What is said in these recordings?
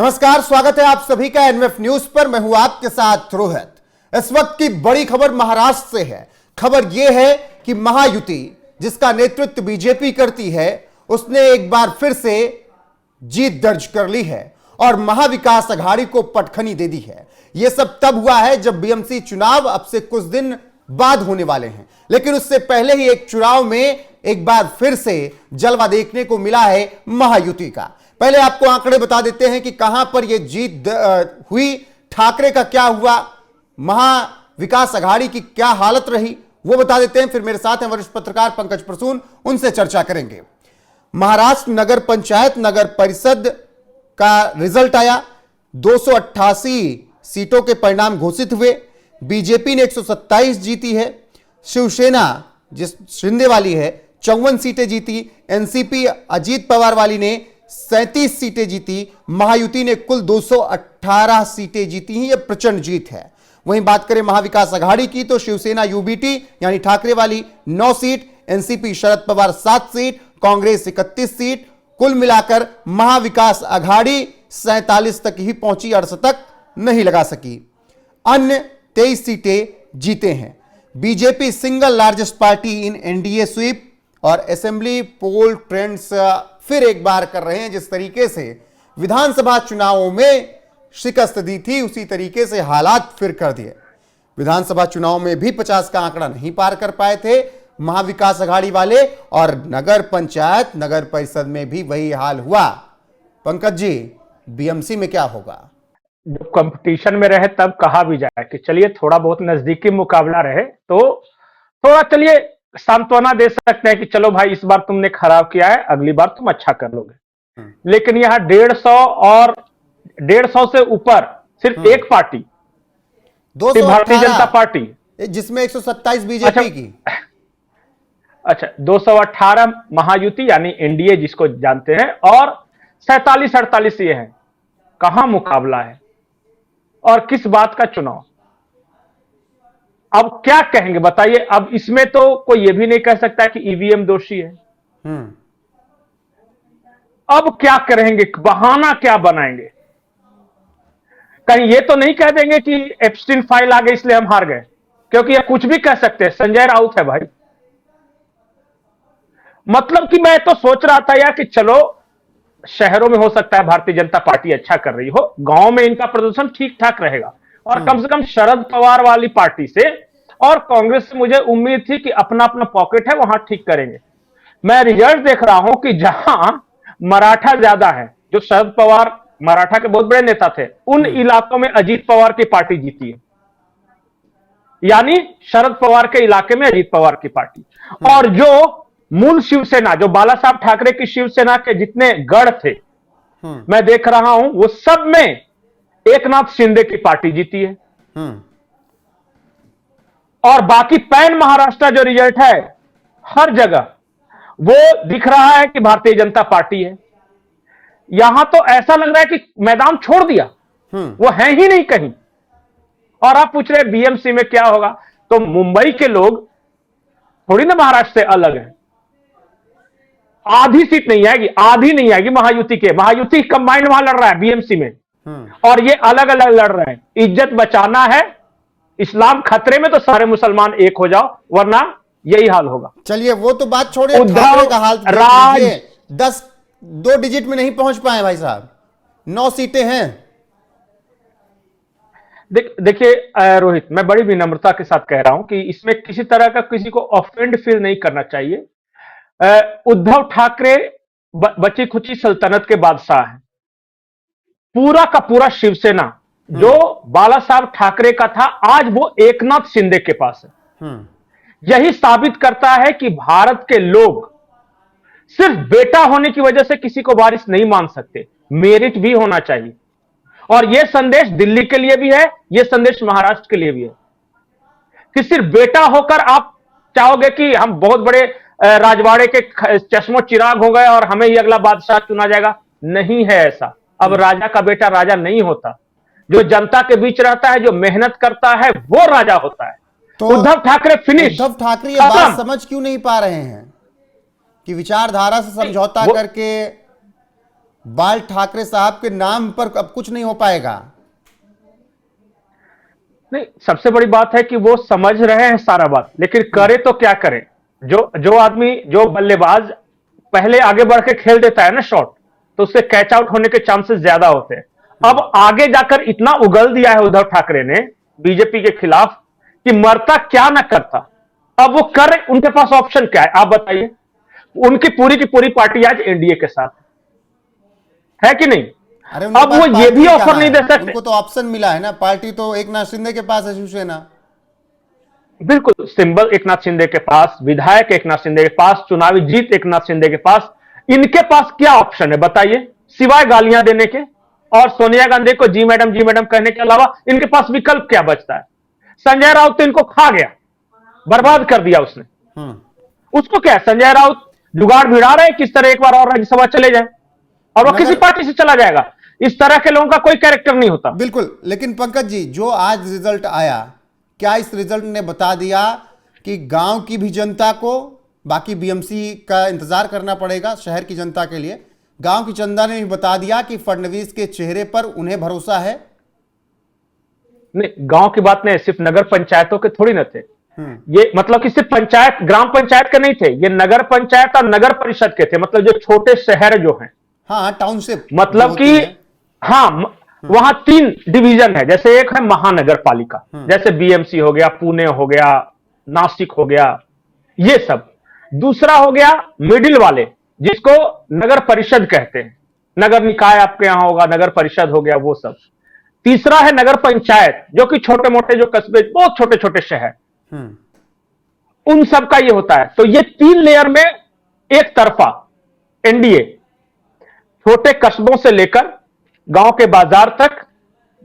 नमस्कार, स्वागत है आप सभी का एनएफ न्यूज पर। मैं हूं आपके साथ रोहित। इस वक्त की बड़ी खबर महाराष्ट्र से है। खबर यह है कि महायुति जिसका नेतृत्व बीजेपी करती है उसने एक बार फिर से जीत दर्ज कर ली है और महाविकास अघाड़ी को पटखनी दे दी है। यह सब तब हुआ है जब बीएमसी चुनाव अब से कुछ दिन बाद होने वाले हैं, लेकिन उससे पहले ही एक चुनाव में एक बार फिर से जलवा देखने को मिला है महायुति का। पहले आपको आंकड़े बता देते हैं कि कहां पर यह जीत हुई, ठाकरे का क्या हुआ, महाविकास अघाड़ी की क्या हालत रही, वो बता देते हैं। फिर मेरे साथ हैं वरिष्ठ पत्रकार पंकज प्रसून, उनसे चर्चा करेंगे। महाराष्ट्र नगर पंचायत नगर परिषद का रिजल्ट आया। 288 सीटों के परिणाम घोषित हुए। बीजेपी ने 127 जीती है। शिवसेना जिस शिंदे वाली है 54 सीटें जीती। एनसीपी अजीत पवार वाली ने 37 सीटें जीती। महायुति ने कुल 218 सीटें जीती हैं। यह प्रचंड जीत है। वहीं बात करें महाविकास अघाड़ी की तो शिवसेना यूबीटी यानी ठाकरे वाली 9 seat, NCP Sharad Pawar 7 seat, Congress 31 seat. कुल मिलाकर महाविकास अघाड़ी 47 तक ही पहुंची, 68 तक नहीं लगा सकी। अन्य 23 सीटें जीते हैं। BJP single largest party in NDA sweep और असेंबली पोल ट्रेंड्स फिर एक बार कर रहे हैं। जिस तरीके से विधानसभा चुनावों में शिकस्त दी थी उसी तरीके से हालात फिर कर दिए। विधानसभा चुनाव में भी 50 का आंकड़ा नहीं पार कर पाए थे महाविकास अघाड़ी वाले, और नगर पंचायत नगर परिषद में भी वही हाल हुआ। पंकज जी, बीएमसी में क्या होगा? जब कंपटीशन में रहे तब कहा भी जाए कि चलिए थोड़ा बहुत नजदीकी मुकाबला रहे तो थोड़ा चलिए सांत्वना दे सकते हैं कि चलो भाई इस बार तुमने खराब किया है, अगली बार तुम अच्छा कर लोगे। लेकिन यहाँ 150 और 150 से ऊपर सिर्फ एक पार्टी, भारतीय जनता पार्टी, जिसमें 127 बीजेपी की। अच्छा, 218 महायुति यानी एनडीए जिसको जानते हैं, और 47-48 ये है। कहां मुकाबला है और किस बात का चुनाव? अब क्या कहेंगे बताइए? अब इसमें तो कोई ये भी नहीं कह सकता कि ईवीएम दोषी है। अब क्या करेंगे, बहाना क्या बनाएंगे? कहीं ये तो नहीं कह देंगे कि एप्स्टीन फाइल आ गई इसलिए हम हार गए, क्योंकि ये कुछ भी कह सकते हैं। संजय राउत है भाई। मतलब कि मैं तो सोच रहा था यार कि चलो शहरों में हो सकता है भारतीय जनता पार्टी अच्छा कर रही हो, गांव में इनका प्रदर्शन ठीक ठाक रहेगा, और कम से कम शरद पवार वाली पार्टी से और कांग्रेस से मुझे उम्मीद थी कि अपना अपना पॉकेट है वहां ठीक करेंगे। मैं रिजल्ट देख रहा हूं कि जहां मराठा ज्यादा है, जो शरद पवार मराठा के बहुत बड़े नेता थे, उन इलाकों में अजीत पवार की पार्टी जीती है। यानी शरद पवार के इलाके में अजीत पवार की पार्टी। और जो मूल शिवसेना, जो बाला साहब ठाकरे की शिवसेना के जितने गढ़ थे, मैं देख रहा हूं वो सब में एकनाथ शिंदे की पार्टी जीती है। और बाकी पैन महाराष्ट्र जो रिजल्ट है, हर जगह वो दिख रहा है कि भारतीय जनता पार्टी है। यहां तो ऐसा लग रहा है कि मैदान छोड़ दिया, वो है ही नहीं कहीं। और आप पूछ रहे बीएमसी में क्या होगा, तो मुंबई के लोग थोड़ी ना महाराष्ट्र से अलग है। आधी सीट नहीं आएगी, आधी नहीं आएगी महायुति के। महायुति कंबाइंड वहां लड़ रहा है बीएमसी में, और ये अलग अलग लड़ रहे हैं। इज्जत बचाना है, इस्लाम खतरे में तो सारे मुसलमान एक हो जाओ, वरना यही हाल होगा। चलिए वो तो बात छोड़िए, ठाकरे का हाल राज 2 डिजिट में नहीं पहुंच पाए भाई साहब, 9 सीटें हैं। देखिए रोहित, मैं बड़ी विनम्रता के साथ कह रहा हूं कि इसमें किसी तरह का किसी को ऑफेंड फील नहीं करना चाहिए। उद्धव ठाकरे बची खुची सल्तनत के बादशाह हैं। पूरा का पूरा शिवसेना जो बाला साहब ठाकरे का था, आज वो एकनाथ शिंदे के पास है। यही साबित करता है कि भारत के लोग सिर्फ बेटा होने की वजह से किसी को वारिस नहीं मान सकते, मेरिट भी होना चाहिए। और यह संदेश दिल्ली के लिए भी है, यह संदेश महाराष्ट्र के लिए भी है कि सिर्फ बेटा होकर आप चाहोगे कि हम बहुत बड़े राजवाड़े के चश्मो चिराग हो गए और हमें ही अगला बादशाह चुना जाएगा। नहीं है ऐसा। अब राजा का बेटा राजा नहीं होता, जो जनता के बीच रहता है, जो मेहनत करता है, वो राजा होता है। तो उद्धव ठाकरे फिनिश। उद्धव ठाकरे ये बात समझ क्यों नहीं पा रहे हैं कि विचारधारा से समझौता करके बाल ठाकरे साहब के नाम पर अब कुछ नहीं हो पाएगा। नहीं, सबसे बड़ी बात है कि वो समझ रहे हैं सारा बात, लेकिन करे तो क्या करें। जो जो आदमी, जो बल्लेबाज पहले आगे बढ़ के खेल देता है ना शॉट, तो उससे कैच आउट होने के चांसेस ज्यादा होते हैं। अब आगे जाकर इतना उगल दिया है उद्धव ठाकरे ने बीजेपी के खिलाफ कि मरता क्या ना करता। अब वो कर, उनके पास ऑप्शन क्या है आप बताइए। उनकी की पूरी पार्टी आज एनडीए के साथ है कि नहीं। अरे उनके अब पास वो ये पार्टी भी ऑफर कहाँ नहीं दे है? सकते। उनको तो ऑप्शन मिला है ना, पार्टी तो एक नाथ शिंदे के पास है, शिवसेना। बिल्कुल, सिंबल एक नाथ शिंदे के पास, विधायक एक नाथ शिंदे के पास, चुनावी जीत एक नाथ शिंदे के पास। इनके पास क्या ऑप्शन है बताइए, सिवाय गालियां देने के और सोनिया गांधी को जी मैडम कहने के अलावा इनके पास विकल्प क्या बचता है। संजय राउत तो इनको खा गया, बर्बाद कर दिया उसने। उसको क्या है, संजय राउत जुगाड़ भिड़ा रहे किस तरह एक बार और राज्यसभा चले जाए, और वो किसी पार्टी से चला जाएगा। इस तरह के लोगों का कोई कैरेक्टर नहीं होता। बिल्कुल, लेकिन पंकज जी, जो आज रिजल्ट आया, क्या इस रिजल्ट ने बता दिया कि गांव की भी जनता को, बाकी बीएमसी का इंतजार करना पड़ेगा शहर की जनता के लिए, गांव की जनता ने भी बता दिया कि फडणवीस के चेहरे पर उन्हें भरोसा है? नहीं, गांव की बात नहीं, सिर्फ नगर पंचायतों के थोड़ी ना थे ये, मतलब कि सिर्फ पंचायत, ग्राम पंचायत के नहीं थे ये, नगर पंचायत और नगर परिषद के थे, मतलब जो छोटे शहर जो हैं। हाँ, टाउनशिप मतलब कि हाँ, वहां 3 डिवीजन है। जैसे एक है महानगर पालिका, जैसे बीएमसी हो गया, पुणे हो गया, नासिक हो गया, ये सब। दूसरा हो गया मिडिल वाले, जिसको नगर परिषद कहते हैं, नगर निकाय आपके यहां होगा, नगर परिषद हो गया, वो सब। तीसरा है नगर पंचायत, जो कि छोटे मोटे जो कस्बे, बहुत छोटे छोटे शहर, उन सब का ये होता है। तो ये 3 लेयर में एक तरफा एनडीए, छोटे कस्बों से लेकर गांव के बाजार तक,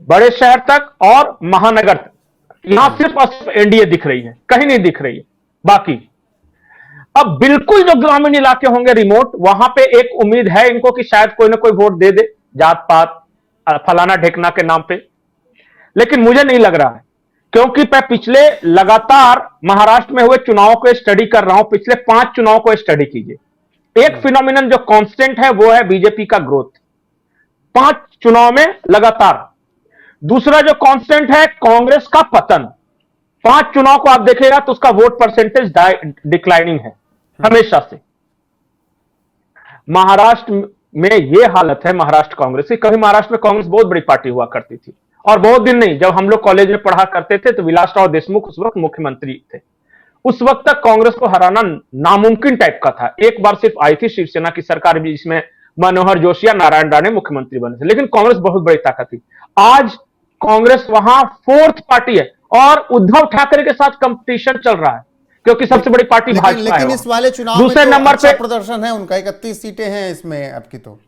बड़े शहर तक और महानगर तक, यहां सिर्फ और सिर्फ एनडीए दिख रही है, कहीं नहीं दिख रही है बाकी। अब बिल्कुल जो ग्रामीण इलाके होंगे रिमोट, वहां पे एक उम्मीद है इनको कि शायद कोई ना कोई वोट दे दे, जात पात फलाना ढेकना के नाम पे, लेकिन मुझे नहीं लग रहा है, क्योंकि मैं पिछले लगातार महाराष्ट्र में हुए चुनाव को स्टडी कर रहा हूं। पिछले 5 चुनाव को स्टडी कीजिए, एक फिनोमिनन जो कांस्टेंट है वो है बीजेपी का ग्रोथ, 5 चुनाव में लगातार। दूसरा जो कांस्टेंट है कांग्रेस का पतन, 5 चुनाव को आप देखेगा तो उसका वोट परसेंटेज डिक्लाइनिंग है हमेशा से। महाराष्ट्र में यह हालत है महाराष्ट्र कांग्रेस की। कभी महाराष्ट्र में कांग्रेस बहुत बड़ी पार्टी हुआ करती थी, और बहुत दिन नहीं, जब हम लोग कॉलेज में पढ़ा करते थे तो विलासराव देशमुख उस वक्त मुख्यमंत्री थे। उस वक्त तक कांग्रेस को हराना नामुमकिन टाइप का था। एक बार सिर्फ आई थी शिवसेना की सरकार भी, जिसमें मनोहर जोशी या नारायण राणे मुख्यमंत्री बने थे, लेकिन कांग्रेस बहुत बड़ी ताकत थी। आज कांग्रेस वहां 4th पार्टी है, और उद्धव ठाकरे के साथ कंपटीशन चल रहा है, क्योंकि सबसे बड़ी पार्टी भाजपा है। लेकिन इस वाले चुनाव दूसरे में तो नंबर अच्छा पे प्रदर्शन है उनका, 31 सीटें हैं इसमें अब की। तो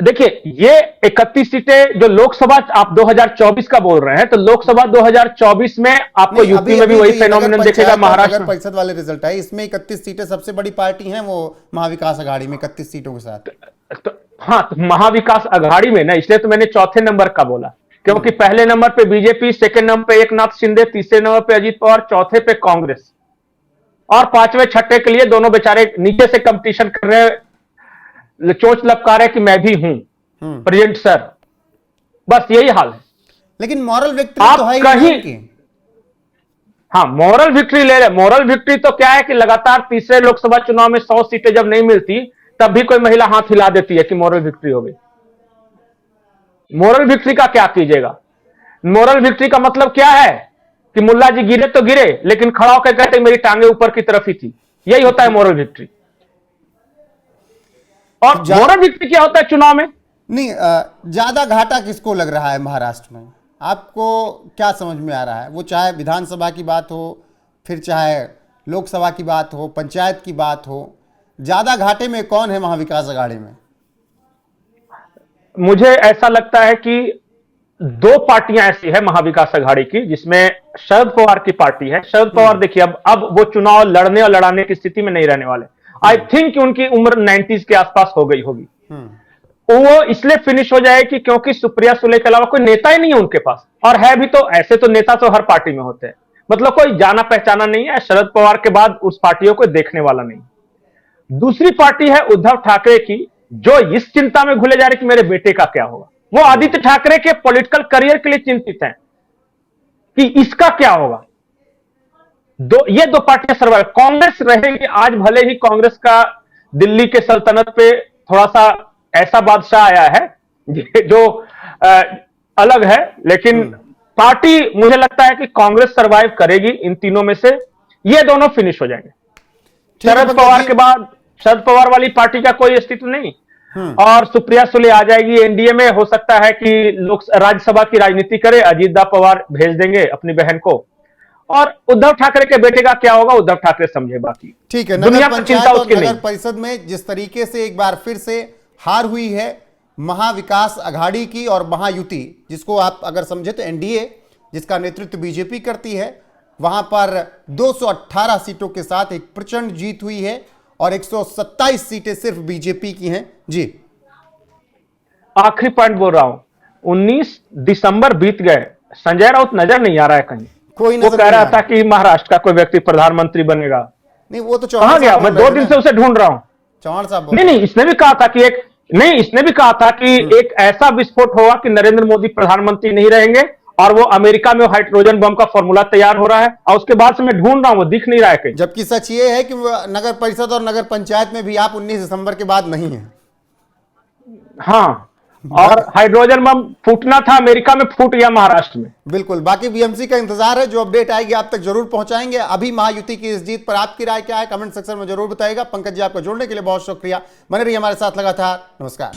देखिए, ये 31 सीटें जो लोकसभा आप 2024 का बोल रहे हैं, तो लोकसभा 2024 में आपको यूपी में भी वही फेनोमेनन देखेगा। महाराष्ट्र नगर परिषद वाले रिजल्ट है, इसमें 31 सीटें, सबसे बड़ी पार्टी हैं वो महाविकास अघाड़ी में 31 सीटों के साथ। हाँ, तो महाविकास अघाड़ी में ना, इसलिए तो मैंने चौथे नंबर का बोला, क्योंकि पहले नंबर पे बीजेपी, सेकंड नंबर पे एकनाथ शिंदे, तीसरे नंबर पे अजीत पवार, चौथे पे कांग्रेस, और 5वें छठे के लिए दोनों बेचारे नीचे से कंपटीशन कर रहे हैं, चोंच लपका रहे कि मैं भी हूं प्रेजेंट सर। बस यही हाल है। लेकिन मॉरल विक्ट्री तो है कहीं की। हाँ, मॉरल विक्ट्री ले रहे। मॉरल विक्ट्री तो क्या है कि लगातार तीसरे लोकसभा चुनाव में 100 सीटें जब नहीं मिलती, तब भी कोई महिला हाथ हिला देती है कि मॉरल विक्ट्री हो गई। मॉरल विक्ट्री का क्या कीजिएगा? मॉरल विक्ट्री का मतलब क्या है कि मुल्ला जी गिरे तो गिरे, लेकिन खड़ा होकर कहते मेरी टांगे ऊपर की तरफ ही थी। यही होता है मॉरल विक्ट्री। और मॉरल विक्ट्री क्या होता है चुनाव में? नहीं, ज्यादा घाटा किसको लग रहा है महाराष्ट्र में? आपको क्या समझ में आ रहा है? वो चाहे विधानसभा की बात हो, फिर चाहे लोकसभा की बात हो, पंचायत की बात हो, ज्यादा घाटे में कौन है महाविकास अघाड़ी में? मुझे ऐसा लगता है कि 2 पार्टियां ऐसी है महाविकास अघाड़ी की, जिसमें शरद पवार की पार्टी है। शरद पवार देखिए, अब वो चुनाव लड़ने और लड़ाने की स्थिति में नहीं रहने वाले। आई थिंक उनकी उम्र 90s के आसपास हो गई होगी। वो इसलिए फिनिश हो जाएगी क्योंकि सुप्रिया सुले के अलावा कोई नेता ही नहीं है उनके पास, और है भी तो ऐसे तो नेता तो हर पार्टी में होते हैं, मतलब कोई जाना पहचाना नहीं है। शरद पवार के बाद उस पार्टियों को देखने वाला नहीं। दूसरी पार्टी है उद्धव ठाकरे की, जो इस चिंता में घुले जा रहे कि मेरे बेटे का क्या होगा। वो आदित्य ठाकरे के पॉलिटिकल करियर के लिए चिंतित हैं कि इसका क्या होगा। ये दो पार्टियां सर्वाइव, कांग्रेस रहेगी। आज भले ही कांग्रेस का दिल्ली के सल्तनत पे थोड़ा सा ऐसा बादशाह आया है जो अलग है, लेकिन पार्टी मुझे लगता है कि कांग्रेस सर्वाइव करेगी। इन तीनों में से ये दोनों फिनिश हो जाएंगे। शरद पवार के बाद शरद पवार वाली पार्टी का कोई अस्तित्व नहीं, और सुप्रिया सुले आ जाएगी एनडीए में। हो सकता है कि लोग राज्यसभा की राजनीति करे, अजीत पवार भेज देंगे अपनी बहन को। और उद्धव ठाकरे के बेटे का क्या होगा, उद्धव ठाकरे समझे। बाकी ठीक है, दुनिया नगर पर चिंता पंचायत उसकी और नगर नहीं। परिषद में जिस तरीके से एक बार फिर से हार हुई है महाविकास अघाड़ी की और महायुति, जिसको आप अगर समझे तो एनडीए, जिसका नेतृत्व बीजेपी करती है, वहां पर 218 सीटों के साथ एक प्रचंड जीत हुई है और 127 सीटें सिर्फ बीजेपी की हैं। जी, आखिरी पॉइंट बोल रहा हूं, 19 दिसंबर बीत गए, संजय राउत नजर नहीं आ रहा है कहीं। कोई वो नजर कह नहीं रहा आ था कि महाराष्ट्र का कोई व्यक्ति प्रधानमंत्री बनेगा। नहीं, वो तो कहां गया? मैं 2 दिन से उसे ढूंढ रहा हूं। चौहान साहब नहीं, इसने भी कहा था कि एक ऐसा विस्फोट होगा कि नरेंद्र मोदी प्रधानमंत्री नहीं रहेंगे, और वो अमेरिका में हाइड्रोजन बम का फॉर्मूला तैयार हो रहा है। और उसके बाद से मैं ढूंढ रहा हूं, वो दिख नहीं रहा है कहीं। जबकि सच ये है कि नगर परिषद और नगर पंचायत में भी आप 19 दिसंबर के बाद नहीं है। हाँ, और हाइड्रोजन बम फूटना था अमेरिका में, फूट गया महाराष्ट्र में। बिल्कुल, बाकी बीएमसी का इंतजार है, जो अपडेट आएगी आप तक जरूर पहुंचाएंगे। अभी महायुति की इस जीत पर आपकी राय क्या है, कमेंट सेक्शन में जरूर बताइएगा। पंकज जी, आपको जोड़ने के लिए बहुत शुक्रिया। बने रहिए हमारे साथ लगातार। नमस्कार।